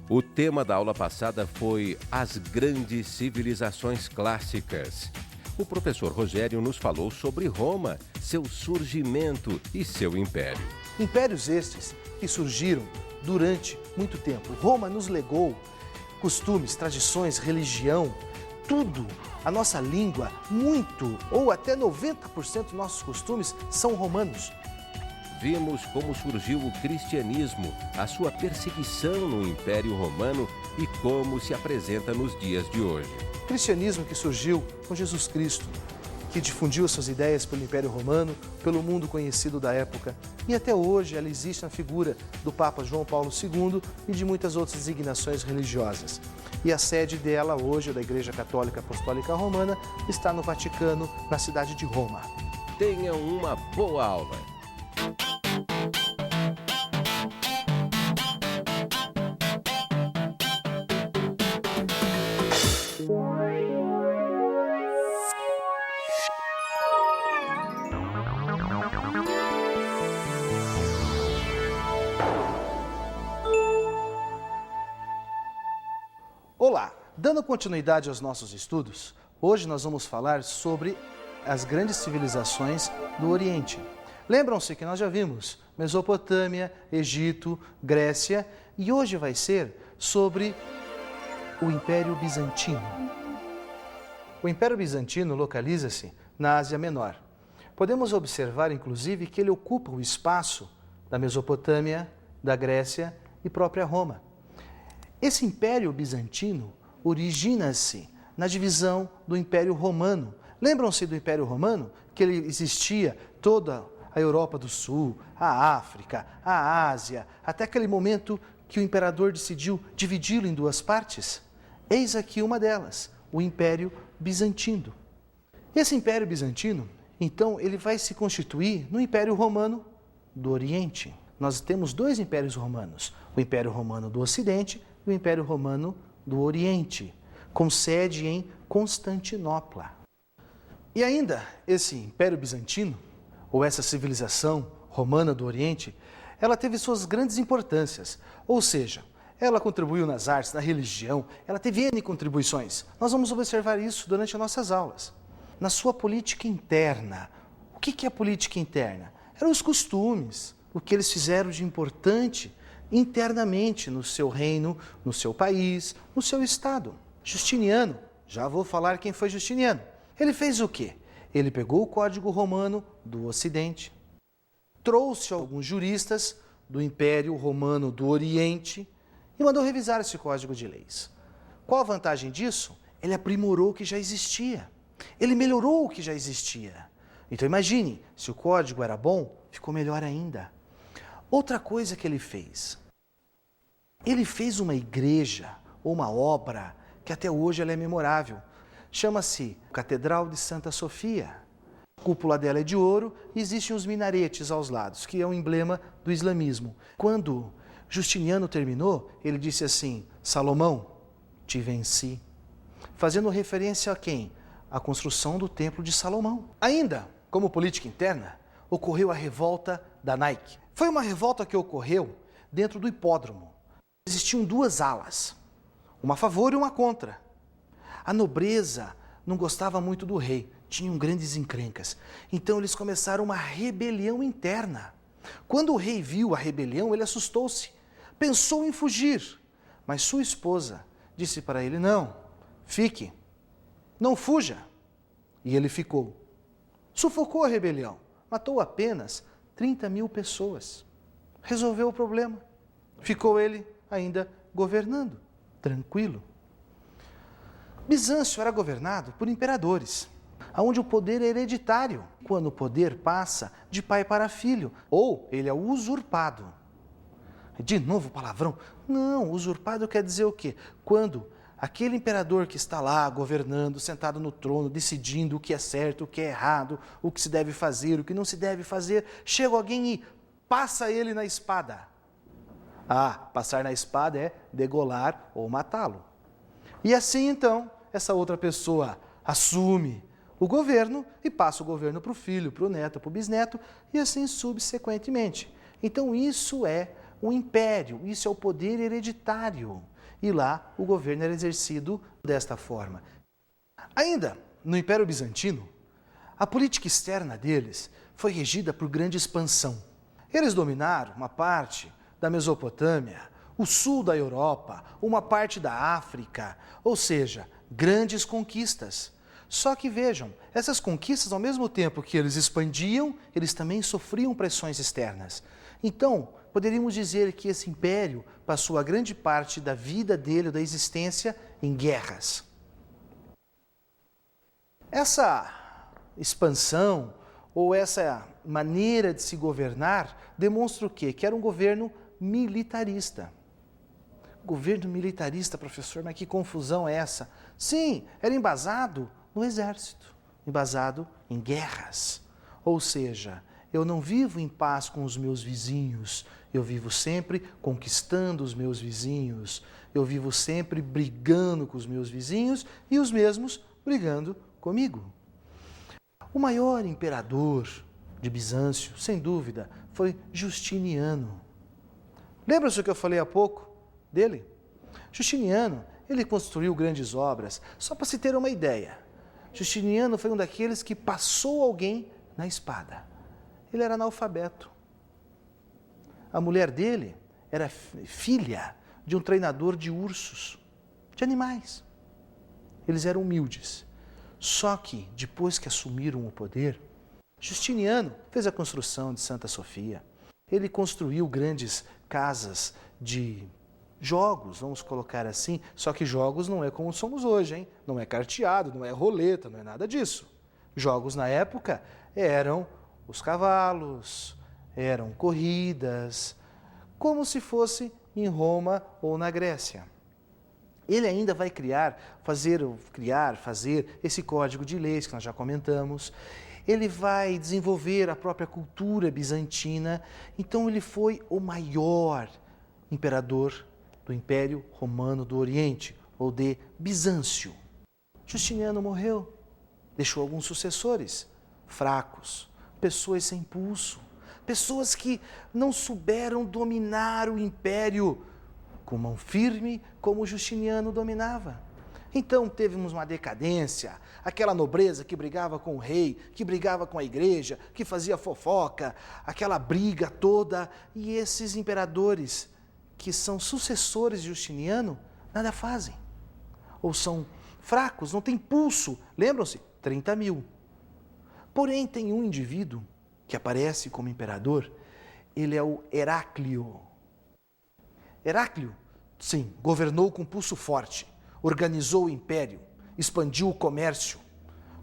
O tema da aula passada foi as grandes civilizações clássicas. O professor Rogério nos falou sobre Roma, seu surgimento e seu império. Impérios estes que surgiram durante muito tempo. Roma nos legou costumes, tradições, religião, tudo. A nossa língua, muito ou até 90% dos nossos costumes são romanos. Vimos como surgiu o cristianismo, a sua perseguição no Império Romano e como se apresenta nos dias de hoje. O cristianismo que surgiu com Jesus Cristo, que difundiu suas ideias pelo Império Romano, pelo mundo conhecido da época. E até hoje ela existe na figura do Papa João Paulo II e de muitas outras designações religiosas. E a sede dela hoje, da Igreja Católica Apostólica Romana, está no Vaticano, na cidade de Roma. Tenham uma boa aula! Olá! Dando continuidade aos nossos estudos, hoje nós vamos falar sobre as grandes civilizações do Oriente. Lembram-se que nós já vimos Mesopotâmia, Egito, Grécia e hoje vai ser sobre o Império Bizantino. O Império Bizantino localiza-se na Ásia Menor. Podemos observar, inclusive, que ele ocupa o espaço da Mesopotâmia, da Grécia e própria Roma. Esse Império Bizantino origina-se na divisão do Império Romano. Lembram-se do Império Romano? Que ele existia toda a Europa do Sul, a África, a Ásia, até aquele momento que o imperador decidiu dividi-lo em duas partes? Eis aqui uma delas, o Império Bizantino. Esse Império Bizantino, então, ele vai se constituir no Império Romano do Oriente. Nós temos dois impérios romanos, o Império Romano do Ocidente e o Império Romano do Oriente, com sede em Constantinopla. E ainda, esse Império Bizantino, ou essa civilização romana do Oriente, ela teve suas grandes importâncias, ou seja, ela contribuiu nas artes, na religião, ela teve N contribuições. Nós vamos observar isso durante as nossas aulas. Na sua política interna, o que é a política interna? Eram os costumes, o que eles fizeram de importante internamente no seu reino, no seu país, no seu estado. Justiniano, já vou falar quem foi Justiniano. Ele fez o quê? Ele pegou o Código Romano do Ocidente, trouxe alguns juristas do Império Romano do Oriente e mandou revisar esse Código de Leis. Qual a vantagem disso? Ele aprimorou o que já existia. Ele melhorou o que já existia. Então imagine, se o código era bom, ficou melhor ainda. Outra coisa que ele fez uma igreja, ou uma obra, que até hoje ela é memorável. Chama-se Catedral de Santa Sofia. A cúpula dela é de ouro e existem os minaretes aos lados, que é um emblema do islamismo. Quando Justiniano terminou, ele disse assim: Salomão, te venci. Fazendo referência a quem? A construção do Templo de Salomão. Ainda, como política interna, ocorreu a revolta da Nike. Foi uma revolta que ocorreu dentro do hipódromo. Existiam duas alas, uma a favor e uma contra. A nobreza não gostava muito do rei, tinham grandes encrencas. Então eles começaram uma rebelião interna. Quando o rei viu a rebelião, ele assustou-se, pensou em fugir. Mas sua esposa disse para ele: não, fique, não fuja. E ele ficou. Sufocou a rebelião, matou apenas 30.000 pessoas. Resolveu o problema. Ficou ele ainda governando, tranquilo. Bizâncio era governado por imperadores, onde o poder é hereditário, quando o poder passa de pai para filho, ou ele é usurpado. De novo palavrão? Não, usurpado quer dizer o quê? Quando aquele imperador que está lá governando, sentado no trono, decidindo o que é certo, o que é errado, o que se deve fazer, o que não se deve fazer, chega alguém e passa ele na espada. Ah, passar na espada é degolar ou matá-lo. E assim, então, essa outra pessoa assume o governo e passa o governo para o filho, para o neto, para o bisneto e assim subsequentemente. Então, isso é um império, isso é o poder hereditário. E lá o governo era exercido desta forma. Ainda no Império Bizantino, a política externa deles foi regida por grande expansão. Eles dominaram uma parte da Mesopotâmia, o sul da Europa, uma parte da África, ou seja, grandes conquistas. Só que vejam, essas conquistas, ao mesmo tempo que eles expandiam, eles também sofriam pressões externas. Então, poderíamos dizer que esse império passou a grande parte da vida dele, da existência, em guerras. Essa expansão ou essa maneira de se governar demonstra o quê? Que era um governo militarista. Governo militarista, professor, mas que confusão é essa? Sim, era embasado no exército, embasado em guerras. Ou seja, eu não vivo em paz com os meus vizinhos, eu vivo sempre conquistando os meus vizinhos, eu vivo sempre brigando com os meus vizinhos e os mesmos brigando comigo. O maior imperador de Bizâncio, sem dúvida, foi Justiniano. Lembra-se o que eu falei há pouco dele? Justiniano, ele construiu grandes obras. Só para se ter uma ideia, Justiniano foi um daqueles que passou alguém na espada. Ele era analfabeto. A mulher dele era filha de um treinador de ursos, de animais. Eles eram humildes. Só que, depois que assumiram o poder, Justiniano fez a construção de Santa Sofia. Ele construiu grandes casas de jogos, vamos colocar assim, só que jogos não é como somos hoje, hein? Não é carteado, não é roleta, não é nada disso. Jogos na época eram os cavalos, eram corridas, como se fosse em Roma ou na Grécia. Ele ainda vai fazer esse código de leis que nós já comentamos. Ele vai desenvolver a própria cultura bizantina. Então ele foi o maior imperador do Império Romano do Oriente, ou de Bizâncio. Justiniano morreu, deixou alguns sucessores fracos, pessoas sem pulso, pessoas que não souberam dominar o império com mão firme como Justiniano dominava. Então tivemos uma decadência, aquela nobreza que brigava com o rei, que brigava com a igreja, que fazia fofoca, aquela briga toda, e esses imperadores que são sucessores de Justiniano, nada fazem. Ou são fracos, não têm pulso. Lembram-se? 30 mil. Porém, tem um indivíduo que aparece como imperador, ele é o Heráclio. Heráclio, sim, governou com pulso forte, organizou o império, expandiu o comércio,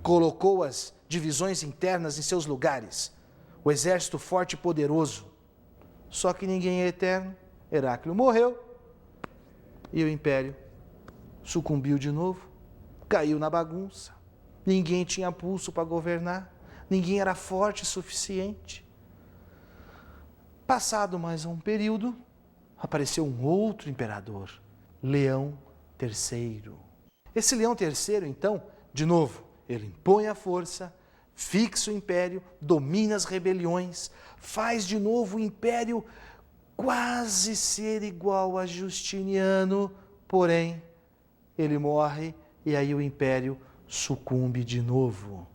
colocou as divisões internas em seus lugares, o exército forte e poderoso. Só que ninguém é eterno. Heráclio morreu e o império sucumbiu de novo, caiu na bagunça. Ninguém tinha pulso para governar, ninguém era forte o suficiente. Passado mais um período, apareceu um outro imperador, Leão III. Esse Leão III, então, de novo, ele impõe a força, fixa o império, domina as rebeliões, faz de novo o império quase ser igual a Justiniano, porém, ele morre e aí o império sucumbe de novo.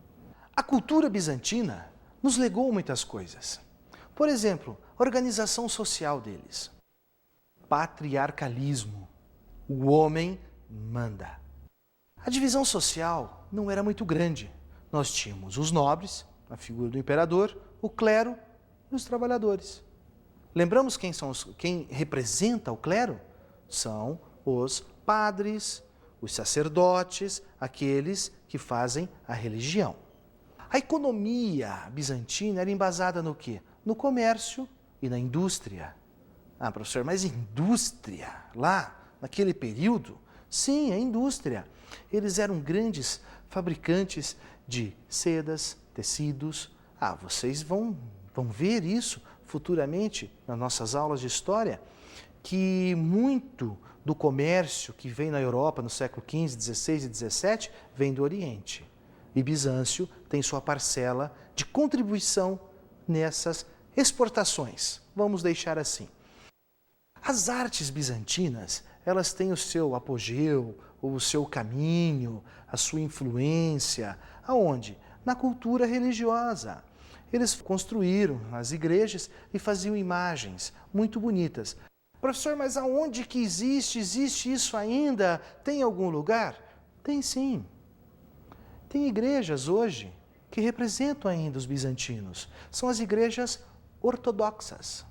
A cultura bizantina nos legou muitas coisas. Por exemplo, a organização social deles. Patriarcalismo. O homem manda. A divisão social não era muito grande. Nós tínhamos os nobres, a figura do imperador, o clero e os trabalhadores. Lembramos quem representa o clero? São os padres, os sacerdotes, aqueles que fazem a religião. A economia bizantina era embasada no quê? No comércio e na indústria. Ah, professor, mas indústria lá, naquele período? Sim, a indústria. Eles eram grandes fabricantes de sedas, tecidos. Ah, vocês vão ver isso futuramente nas nossas aulas de história, que muito do comércio que vem na Europa no século XV, XVI e XVII vem do Oriente. E Bizâncio tem sua parcela de contribuição nessas exportações. Vamos deixar assim. As artes bizantinas, elas têm o seu apogeu, o seu caminho, a sua influência. Aonde? Na cultura religiosa. Eles construíram as igrejas e faziam imagens muito bonitas. Professor, mas aonde que existe? Existe isso ainda? Tem algum lugar? Tem sim. Tem igrejas hoje que representam ainda os bizantinos. São as igrejas ortodoxas.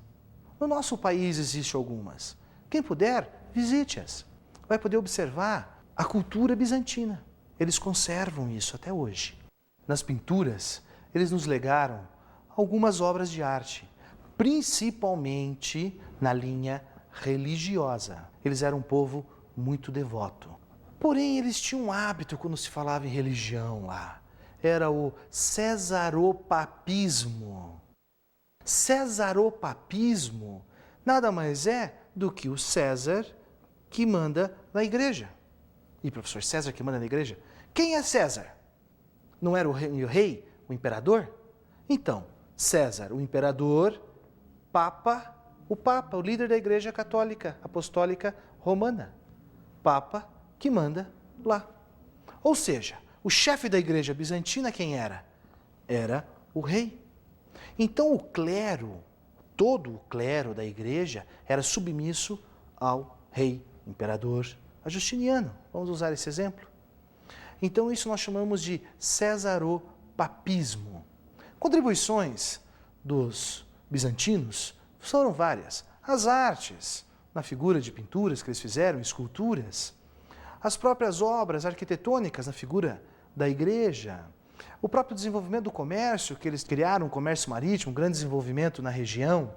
No nosso país existem algumas. Quem puder, visite-as. Vai poder observar a cultura bizantina. Eles conservam isso até hoje. Nas pinturas, eles nos legaram algumas obras de arte, principalmente na linha religiosa. Eles eram um povo muito devoto. Porém, eles tinham um hábito quando se falava em religião lá. Era o cesaropapismo. Cesaropapismo nada mais é do que o César que manda na igreja. E professor, César que manda na igreja? Quem é César? Não era o rei, o imperador? Então, César, o imperador, Papa, o líder da igreja católica, apostólica romana. Papa que manda lá. Ou seja, o chefe da igreja bizantina quem era? Era o rei. Então o clero, todo o clero da igreja era submisso ao rei, imperador, a Justiniano. Vamos usar esse exemplo? Então isso nós chamamos de cesaropapismo. Contribuições dos bizantinos foram várias. As artes, na figura de pinturas que eles fizeram, esculturas, as próprias obras arquitetônicas na figura da igreja, o próprio desenvolvimento do comércio, que eles criaram um comércio marítimo, um grande desenvolvimento na região.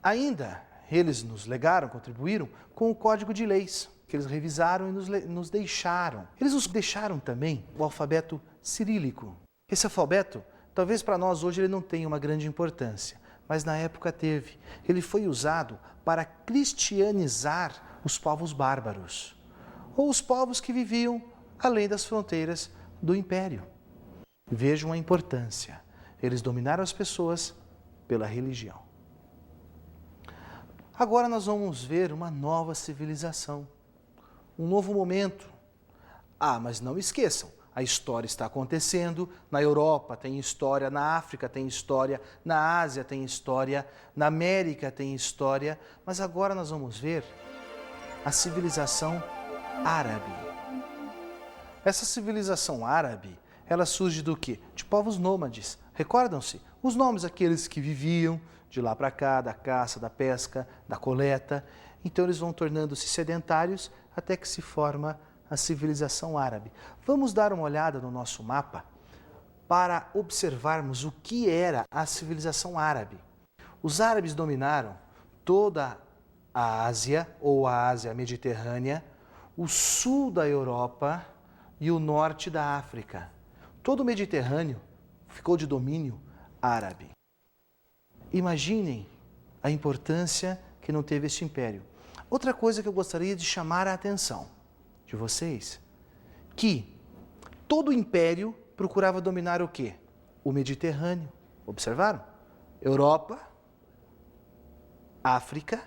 Ainda, eles nos legaram, contribuíram com o Código de Leis, que eles revisaram e nos deixaram. Eles nos deixaram também o alfabeto cirílico. Esse alfabeto, talvez para nós hoje ele não tenha uma grande importância, mas na época teve. Ele foi usado para cristianizar os povos bárbaros, ou os povos que viviam além das fronteiras do Império. Vejam a importância. Eles dominaram as pessoas pela religião. Agora nós vamos ver uma nova civilização, um novo momento. Mas não esqueçam, a história está acontecendo, na Europa tem história, na África tem história, na Ásia tem história, na América tem história, mas agora nós vamos ver a civilização árabe. Essa civilização árabe, ela surge do quê? De povos nômades. Recordam-se? Os nomes aqueles que viviam de lá para cá, da caça, da pesca, da coleta. Então eles vão tornando-se sedentários até que se forma a civilização árabe. Vamos dar uma olhada no nosso mapa para observarmos o que era a civilização árabe. Os árabes dominaram toda a Ásia, ou a Ásia Mediterrânea, o sul da Europa e o norte da África. Todo o Mediterrâneo ficou de domínio árabe. Imaginem a importância que não teve este império. Outra coisa que eu gostaria de chamar a atenção de vocês, que todo o império procurava dominar o quê? O Mediterrâneo. Observaram? Europa, África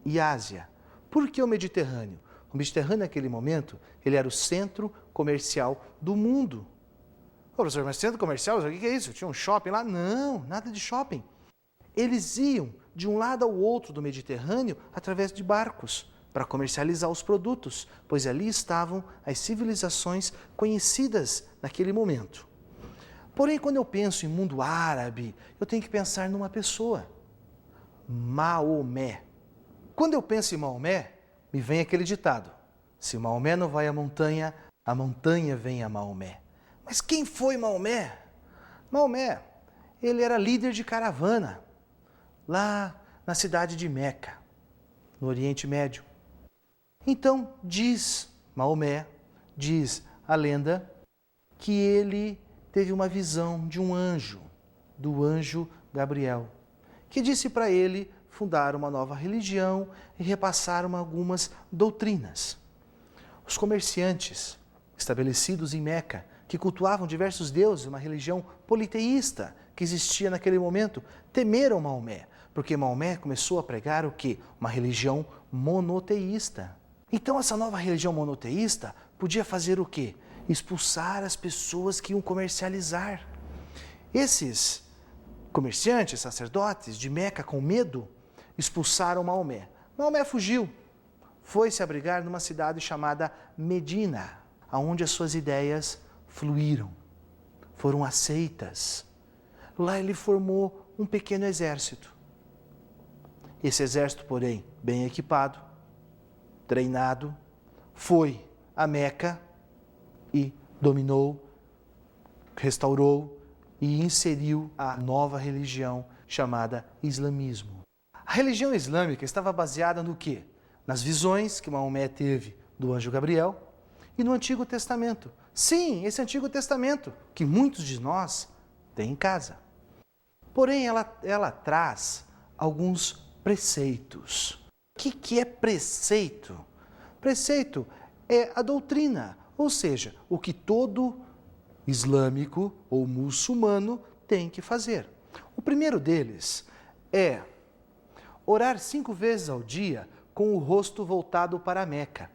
e Ásia. Por que o Mediterrâneo? O Mediterrâneo, naquele momento, ele era o centro comercial do mundo. Professor, mas centro comercial, o que é isso? Tinha um shopping lá? Não, nada de shopping. Eles iam de um lado ao outro do Mediterrâneo através de barcos para comercializar os produtos, pois ali estavam as civilizações conhecidas naquele momento. Porém, quando eu penso em mundo árabe, eu tenho que pensar numa pessoa, Maomé. Quando eu penso em Maomé, me vem aquele ditado: se Maomé não vai à montanha, a montanha vem a Maomé. Mas quem foi Maomé? Maomé, ele era líder de caravana, lá na cidade de Meca, no Oriente Médio. Então, diz Maomé, diz a lenda, que ele teve uma visão de um anjo, do anjo Gabriel, que disse para ele fundaram uma nova religião e repassaram algumas doutrinas. Os comerciantes estabelecidos em Meca, que cultuavam diversos deuses, uma religião politeísta que existia naquele momento, temeram Maomé, porque Maomé começou a pregar o quê? Uma religião monoteísta. Então essa nova religião monoteísta podia fazer o quê? Expulsar as pessoas que iam comercializar. Esses comerciantes, sacerdotes de Meca, com medo, expulsaram Maomé. Maomé fugiu, foi se abrigar numa cidade chamada Medina, onde as suas ideias fluíram, foram aceitas. Lá ele formou um pequeno exército. Esse exército, porém, bem equipado, treinado, foi a Meca e dominou, restaurou e inseriu a nova religião chamada islamismo. A religião islâmica estava baseada no quê? Nas visões que Maomé teve do anjo Gabriel e no Antigo Testamento. Sim, esse Antigo Testamento que muitos de nós têm em casa. Porém, ela traz alguns preceitos. O que é preceito? Preceito é a doutrina, ou seja, o que todo islâmico ou muçulmano tem que fazer. O primeiro deles é orar 5 vezes ao dia com o rosto voltado para a Meca.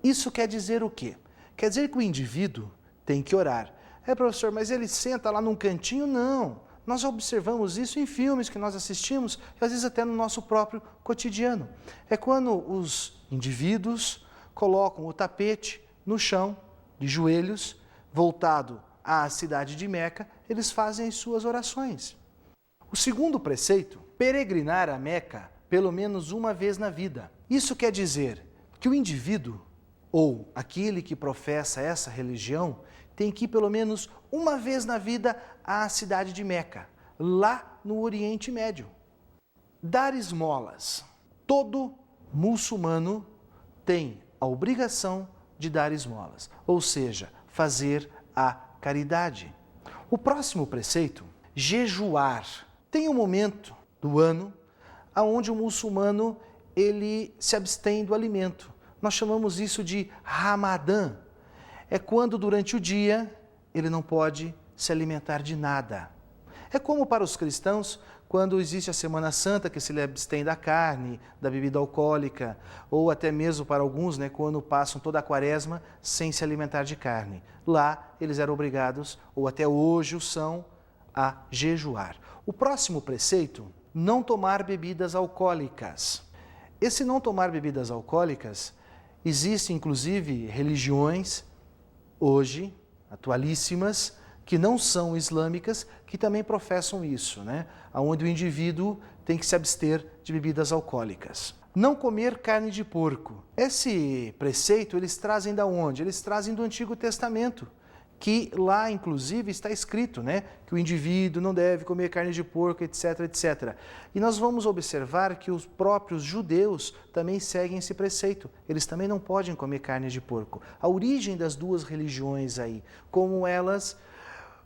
Isso quer dizer o quê? Quer dizer que o indivíduo tem que orar. Professor, mas ele senta lá num cantinho? Não. Nós observamos isso em filmes que nós assistimos, e às vezes até no nosso próprio cotidiano. É quando os indivíduos colocam o tapete no chão, de joelhos, voltado à cidade de Meca, eles fazem as suas orações. O segundo preceito, peregrinar a Meca pelo menos uma vez na vida. Isso quer dizer que o indivíduo, ou aquele que professa essa religião, tem que ir pelo menos uma vez na vida à cidade de Meca, lá no Oriente Médio. Dar esmolas. Todo muçulmano tem a obrigação de dar esmolas, ou seja, fazer a caridade. O próximo preceito, jejuar. Tem um momento do ano onde o muçulmano ele se abstém do alimento. Nós chamamos isso de Ramadã. É quando durante o dia ele não pode se alimentar de nada. É como para os cristãos, quando existe a Semana Santa, que se abstém da carne, da bebida alcoólica, ou até mesmo para alguns, quando passam toda a quaresma sem se alimentar de carne. Lá eles eram obrigados, ou até hoje o são, a jejuar. O próximo preceito, não tomar bebidas alcoólicas. Esse não tomar bebidas alcoólicas, existe inclusive religiões, hoje, atualíssimas, que não são islâmicas, que também professam isso, onde o indivíduo tem que se abster de bebidas alcoólicas. Não comer carne de porco. Esse preceito eles trazem da onde? Eles trazem do Antigo Testamento, que lá inclusive está escrito, que o indivíduo não deve comer carne de porco, etc, etc. E nós vamos observar que os próprios judeus também seguem esse preceito. Eles também não podem comer carne de porco. A origem das duas religiões aí, como elas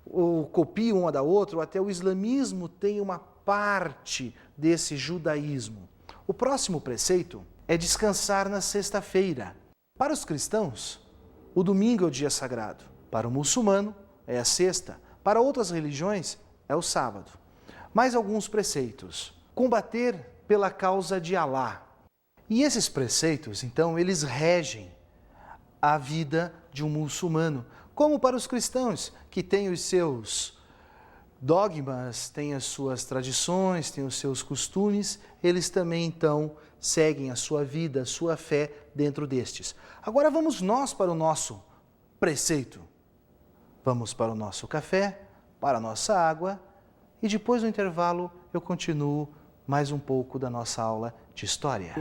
ou copiam uma da outra, ou até o islamismo tem uma parte desse judaísmo. O próximo preceito é descansar na sexta-feira. Para os cristãos, o domingo é o dia sagrado. Para o muçulmano, é a sexta. Para outras religiões, é o sábado. Mais alguns preceitos. Combater pela causa de Alá. E esses preceitos, então, eles regem a vida de um muçulmano. Como para os cristãos, que têm os seus dogmas, têm as suas tradições, têm os seus costumes, eles também, então, seguem a sua vida, a sua fé dentro destes. Agora vamos nós para o nosso preceito. Vamos para o nosso café, para a nossa água e depois do intervalo eu continuo mais um pouco da nossa aula de História.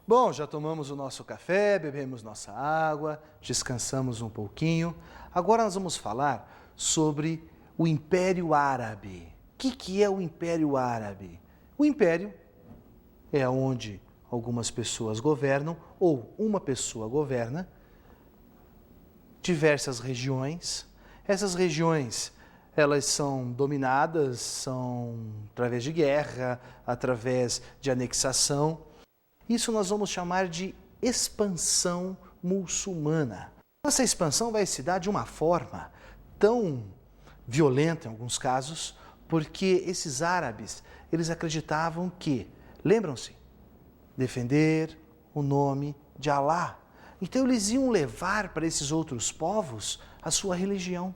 Bom, já tomamos o nosso café, bebemos nossa água, descansamos um pouquinho. Agora nós vamos falar sobre o Império Árabe. O que é o Império Árabe? O Império é onde algumas pessoas governam, ou uma pessoa governa, diversas regiões. Essas regiões, elas são dominadas, são através de guerra, através de anexação. Isso nós vamos chamar de expansão muçulmana. Essa expansão vai se dar de uma forma tão violenta, em alguns casos, porque esses árabes, eles acreditavam que, lembram-se, defender o nome de Alá. Então eles iam levar para esses outros povos a sua religião.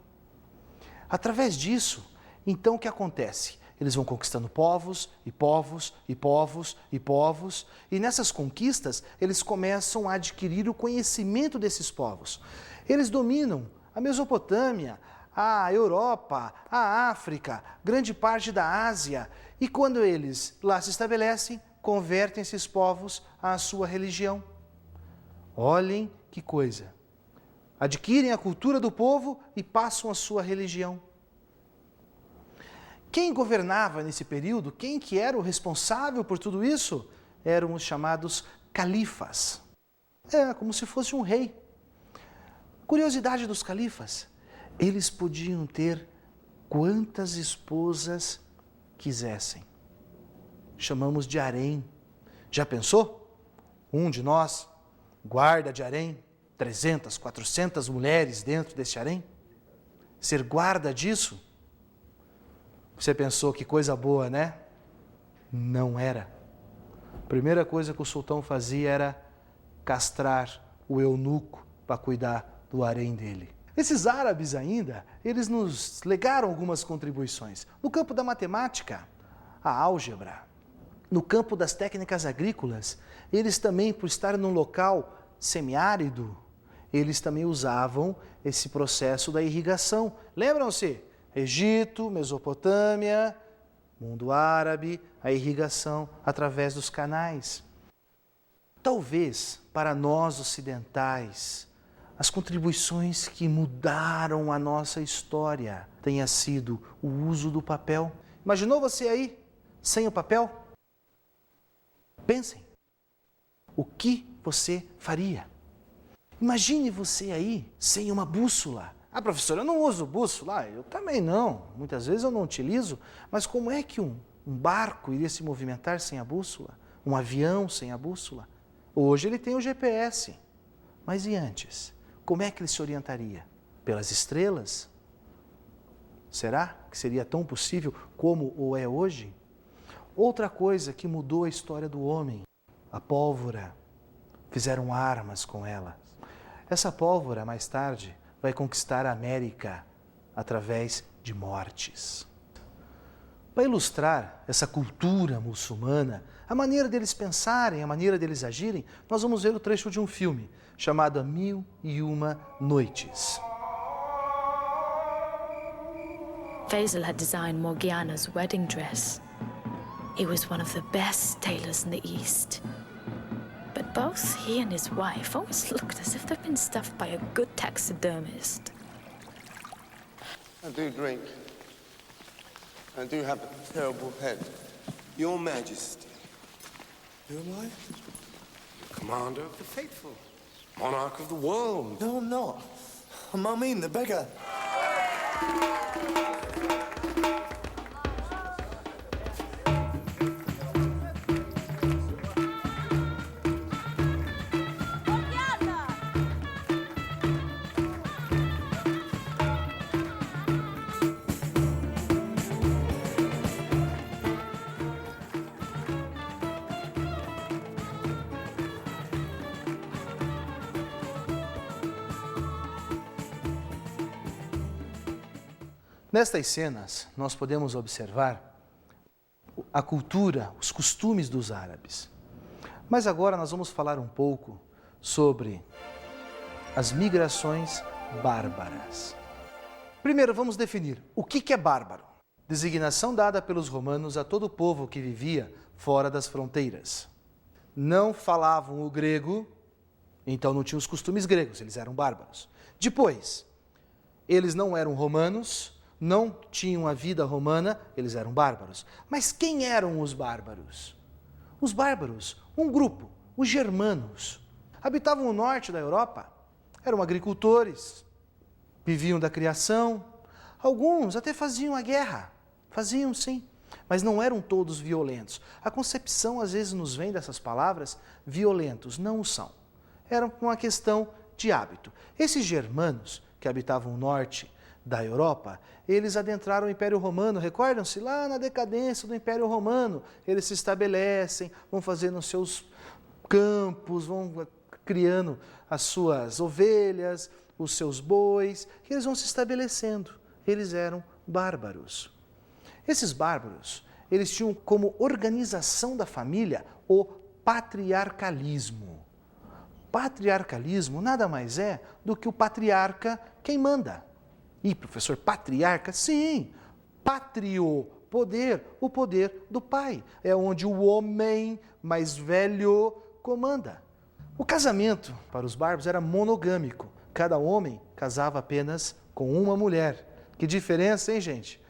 Através disso, então o que acontece? Eles vão conquistando povos e povos e povos e povos, e nessas conquistas eles começam a adquirir o conhecimento desses povos. Eles dominam a Mesopotâmia, a Europa, a África, grande parte da Ásia, e quando eles lá se estabelecem, convertem esses povos à sua religião. Olhem que coisa! Adquirem a cultura do povo e passam a sua religião. Quem governava nesse período, quem que era o responsável por tudo isso? Eram os chamados califas. É como se fosse um rei. Curiosidade dos califas, eles podiam ter quantas esposas quisessem. Chamamos de harém. Já pensou? Um de nós guarda de harém, 300, 400 mulheres dentro desse harém? Ser guarda disso? Você pensou que coisa boa, né? Não era. A primeira coisa que o sultão fazia era castrar o eunuco para cuidar do harém dele. Esses árabes ainda, eles nos legaram algumas contribuições. No campo da matemática, a álgebra. No campo das técnicas agrícolas, eles também, por estar num local semiárido, eles também usavam esse processo da irrigação. Lembram-se? Egito, Mesopotâmia, mundo árabe, a irrigação através dos canais. Talvez, para nós ocidentais, as contribuições que mudaram a nossa história tenha sido o uso do papel. Imaginou você aí, sem o papel? Pensem, o que você faria? Imagine você aí, sem uma bússola. Ah, professor, eu não uso bússola. Eu também não. Muitas vezes eu não utilizo. Mas como é que um barco iria se movimentar sem a bússola? Um avião sem a bússola? Hoje ele tem o GPS. Mas e antes? Como é que ele se orientaria? Pelas estrelas? Será que seria tão possível como o é hoje? Outra coisa que mudou a história do homem, a pólvora. Fizeram armas com ela. Essa pólvora, mais tarde, vai conquistar a América através de mortes. Para ilustrar essa cultura muçulmana, a maneira deles pensarem, a maneira deles agirem, nós vamos ver o trecho de um filme chamado 1001 Noites. Faisal had designed Morgiana's wedding dress. He was one of the best tailors in the East. But both he and his wife always looked as if they'd been stuffed by a good taxidermist. I do drink. I do have a terrible head. Your Majesty. Who am I? Commander of the faithful. Monarch of the world. No, I'm not. I'm Amin, the beggar. Nestas cenas, nós podemos observar a cultura, os costumes dos árabes. Mas agora nós vamos falar um pouco sobre as migrações bárbaras. Primeiro, vamos definir o que é bárbaro. Designação dada pelos romanos a todo o povo que vivia fora das fronteiras. não falavam o grego, então não tinham os costumes gregos, eles eram bárbaros. Depois, eles não eram romanos, não tinham a vida romana, eles eram bárbaros. Mas quem eram os bárbaros? Os bárbaros, um grupo, os germanos, habitavam o norte da Europa, eram agricultores, viviam da criação, alguns até faziam a guerra, faziam sim, mas não eram todos violentos. A concepção às vezes nos vem dessas palavras, violentos, não o são. Era uma questão de hábito. Esses germanos que habitavam o norte da Europa, eles adentraram o Império Romano, recordam-se? Lá na decadência do Império Romano, eles se estabelecem, vão fazendo os seus campos, vão criando as suas ovelhas, os seus bois, e eles vão se estabelecendo. Eles eram bárbaros. Esses bárbaros, eles tinham como organização da família o patriarcalismo. Patriarcalismo nada mais é do que o patriarca quem manda. E professor, patriarca? Sim, patrio, poder, o poder do pai. É onde o homem mais velho comanda. O casamento para os bárbaros era monogâmico. Cada homem casava apenas com uma mulher. Que diferença, hein, gente?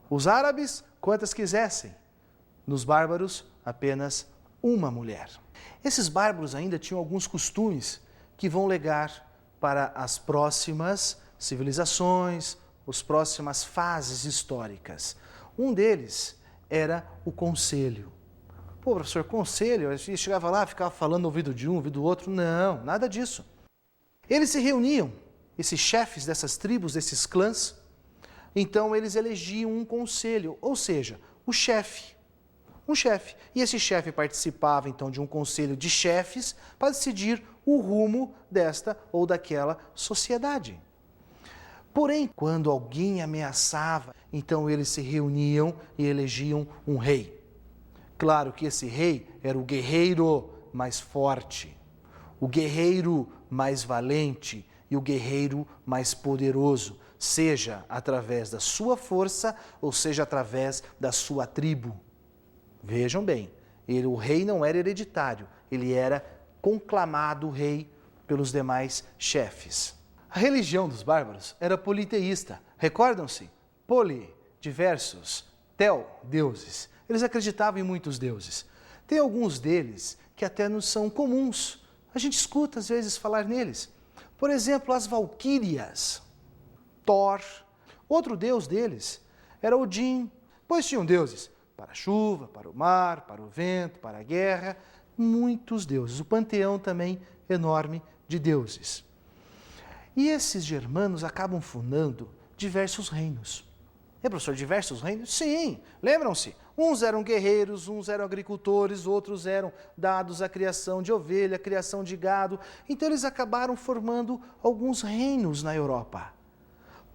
Os árabes, quantas quisessem. Nos bárbaros, apenas uma mulher. Esses bárbaros ainda tinham alguns costumes que vão legar para as próximas civilizações, as próximas fases históricas. Um deles era o conselho. Pô, professor, conselho? Eu chegava lá, ficava falando no ouvido de um, no ouvido do outro. Não, nada disso. Eles se reuniam, esses chefes dessas tribos, desses clãs, então eles elegiam um conselho, ou seja, o chefe. Um chefe. E esse chefe participava então de um conselho de chefes para decidir o rumo desta ou daquela sociedade. Porém, quando alguém ameaçava, então eles se reuniam e elegiam um rei. Claro que esse rei era o guerreiro mais forte, o guerreiro mais valente e o guerreiro mais poderoso, seja através da sua força ou seja através da sua tribo. Vejam bem, o rei não era hereditário, ele era conclamado rei pelos demais chefes. A religião dos bárbaros era politeísta. Recordam-se? Poli, diversos, tel, deuses. Eles acreditavam em muitos deuses. Tem alguns deles que até nos são comuns. A gente escuta às vezes falar neles. Por exemplo, as valquírias, Thor. Outro deus deles era Odin. Pois tinham deuses para a chuva, para o mar, para o vento, para a guerra. Muitos deuses. O panteão também enorme de deuses. E esses germanos acabam fundando diversos reinos. É, professor, diversos reinos? Sim, lembram-se? Uns eram guerreiros, uns eram agricultores, outros eram dados à criação de ovelha, criação de gado. Então eles acabaram formando alguns reinos na Europa.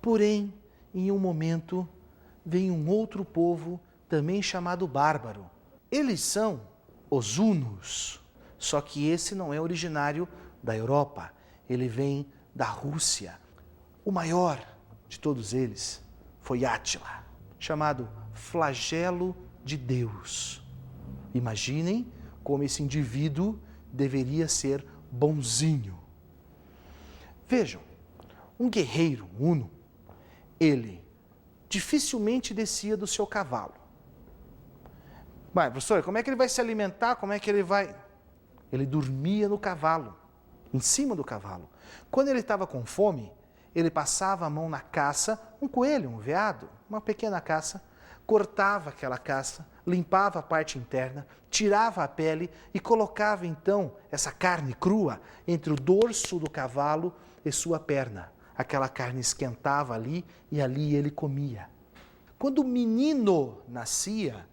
Porém, em um momento, vem um outro povo também chamado bárbaro. Eles são os hunos, só que esse não é originário da Europa, ele vem da Rússia. O maior de todos eles foi Átila, chamado flagelo de Deus. Imaginem como esse indivíduo deveria ser bonzinho. Vejam, um guerreiro huno, ele dificilmente descia do seu cavalo. Mas, professor, como é que ele vai se alimentar? Como é que ele vai... Ele dormia no cavalo, em cima do cavalo. Quando ele estava com fome, ele passava a mão na caça, um coelho, um veado, uma pequena caça, cortava aquela caça, limpava a parte interna, tirava a pele e colocava então essa carne crua entre o dorso do cavalo e sua perna. Aquela carne esquentava ali e ali ele comia. Quando o menino nascia,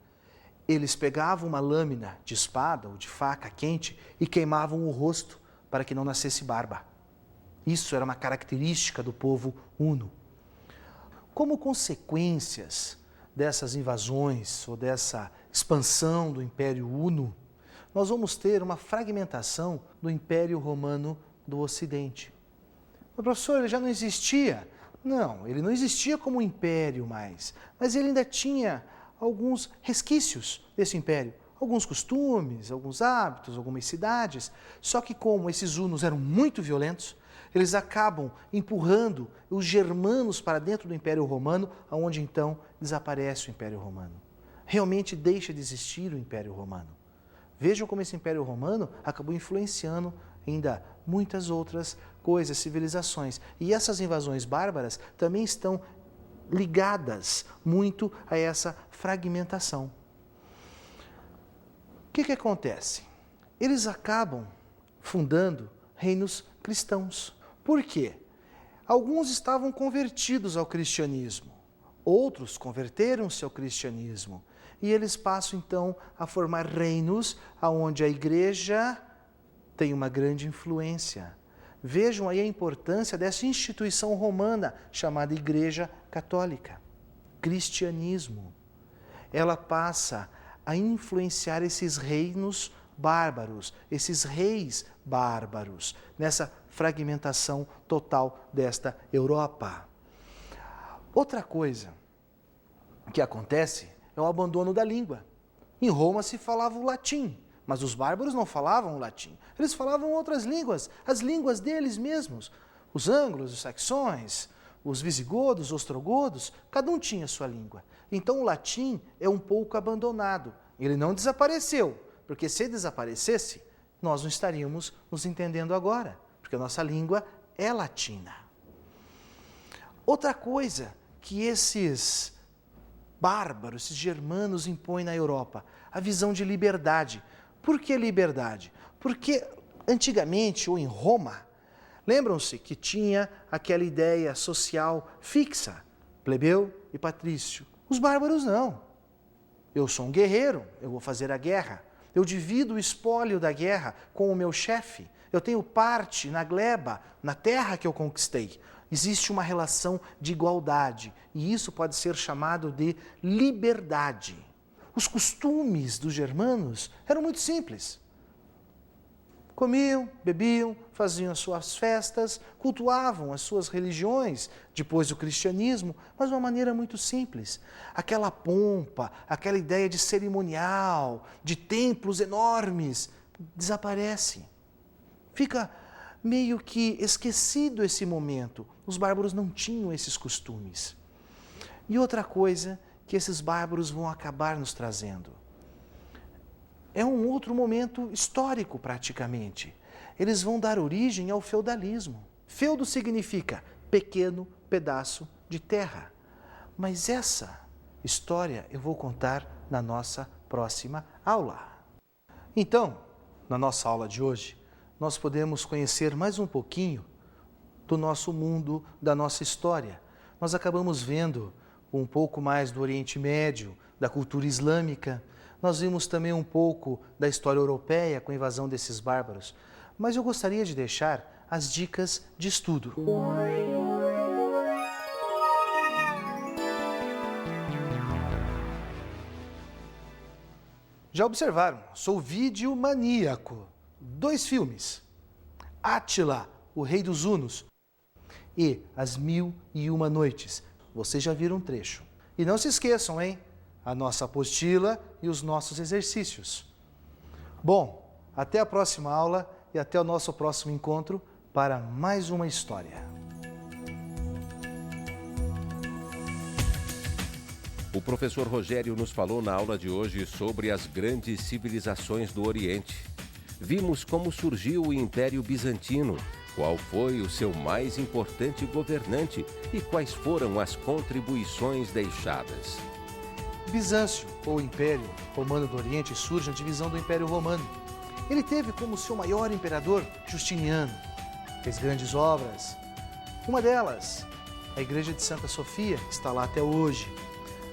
eles pegavam uma lâmina de espada ou de faca quente e queimavam o rosto para que não nascesse barba. Isso era uma característica do povo huno. Como consequências dessas invasões ou dessa expansão do Império Huno, nós vamos ter uma fragmentação do Império Romano do Ocidente. Mas, professor, ele já não existia? Não, ele não existia como império mais, mas ele ainda tinha alguns resquícios desse império. alguns costumes, alguns hábitos, algumas cidades. Só que como esses hunos eram muito violentos, eles acabam empurrando os germanos para dentro do Império Romano, onde então desaparece o Império Romano. Realmente deixa de existir o Império Romano. Vejam como esse Império Romano acabou influenciando ainda muitas outras coisas, civilizações. E essas invasões bárbaras também estão ligadas muito a essa fragmentação. O que acontece? Eles acabam fundando reinos cristãos. Por quê? Alguns estavam convertidos ao cristianismo, outros converteram-se ao cristianismo. E eles passam então a formar reinos onde a igreja tem uma grande influência. Vejam aí a importância dessa instituição romana chamada Igreja Católica, cristianismo. Ela passa a influenciar esses reinos bárbaros, esses reis bárbaros, nessa fragmentação total desta Europa. Outra coisa que acontece é o abandono da língua. Em Roma se falava o latim, mas os bárbaros não falavam o latim. Eles falavam outras línguas, as línguas deles mesmos. Os ângulos, os saxões, os visigodos, os ostrogodos, cada um tinha sua língua. Então o latim é um pouco abandonado. Ele não desapareceu, porque se desaparecesse, nós não estaríamos nos entendendo agora, porque a nossa língua é latina. Outra coisa que esses bárbaros, esses germanos impõem na Europa, a visão de liberdade. Por que liberdade? Porque antigamente, ou em Roma, lembram-se que tinha aquela ideia social fixa, plebeu e patrício. Os bárbaros não. Eu sou um guerreiro, eu vou fazer a guerra. Eu divido o espólio da guerra com o meu chefe. Eu tenho parte na gleba, na terra que eu conquistei. Existe uma relação de igualdade e isso pode ser chamado de liberdade. Os costumes dos germanos eram muito simples. Comiam, bebiam, faziam as suas festas, cultuavam as suas religiões, depois do cristianismo, mas de uma maneira muito simples. Aquela pompa, aquela ideia de cerimonial, de templos enormes, desaparece. Fica meio que esquecido esse momento. Os bárbaros não tinham esses costumes. E outra coisa que esses bárbaros vão acabar nos trazendo. É um outro momento histórico, praticamente. Eles vão dar origem ao feudalismo. Feudo significa pequeno pedaço de terra. Mas essa história eu vou contar na nossa próxima aula. Então, na nossa aula de hoje, nós podemos conhecer mais um pouquinho do nosso mundo, da nossa história. Nós acabamos vendo um pouco mais do Oriente Médio, da cultura islâmica. Nós vimos também um pouco da história europeia com a invasão desses bárbaros. Mas eu gostaria de deixar as dicas de estudo. Já observaram? Sou videomaníaco. 2 filmes, Átila, o Rei dos Hunos, e As 1001 Noites. Vocês já viram um trecho. E não se esqueçam, hein? A nossa apostila e os nossos exercícios. Bom, até a próxima aula e até o nosso próximo encontro para mais uma história. O professor Rogério nos falou na aula de hoje sobre as grandes civilizações do Oriente. Vimos como surgiu o Império Bizantino, qual foi o seu mais importante governante e quais foram as contribuições deixadas. Bizâncio, ou Império Romano do Oriente, surge na divisão do Império Romano. Ele teve como seu maior imperador Justiniano. Fez grandes obras. Uma delas, a Igreja de Santa Sofia, está lá até hoje.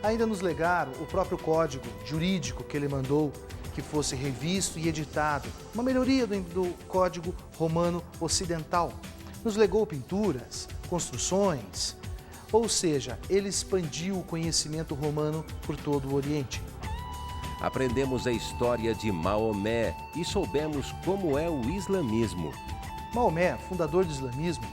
Ainda nos legaram o próprio código jurídico que ele mandou que fosse revisto e editado, uma melhoria do Código Romano Ocidental. Nos legou pinturas, construções, ou seja, ele expandiu o conhecimento romano por todo o Oriente. Aprendemos a história de Maomé e soubemos como é o islamismo. Maomé, fundador do islamismo,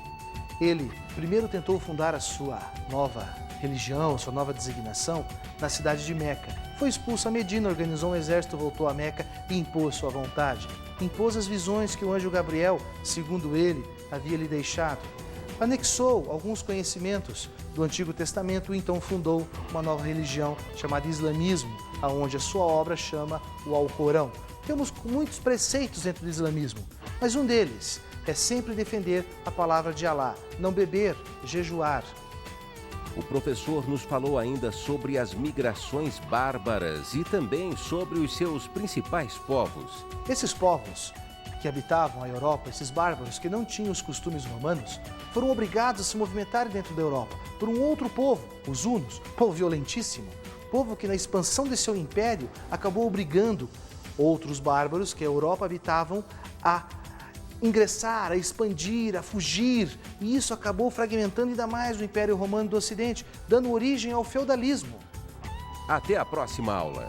ele primeiro tentou fundar a sua nova religião, sua nova designação, na cidade de Meca. Foi expulso a Medina, organizou um exército, voltou a Meca e impôs sua vontade. Impôs as visões que o anjo Gabriel, segundo ele, havia lhe deixado. Anexou alguns conhecimentos do Antigo Testamento e então fundou uma nova religião chamada Islamismo, aonde a sua obra chama o Alcorão. Temos muitos preceitos dentro do islamismo, mas um deles é sempre defender a palavra de Alá, não beber, jejuar. O professor nos falou ainda sobre as migrações bárbaras e também sobre os seus principais povos. Esses povos que habitavam a Europa, esses bárbaros que não tinham os costumes romanos, foram obrigados a se movimentarem dentro da Europa por um outro povo, os hunos, povo violentíssimo, povo que na expansão de seu império acabou obrigando outros bárbaros que a Europa habitavam a ingressar, a expandir, a fugir, e isso acabou fragmentando ainda mais o Império Romano do Ocidente, dando origem ao feudalismo. Até a próxima aula.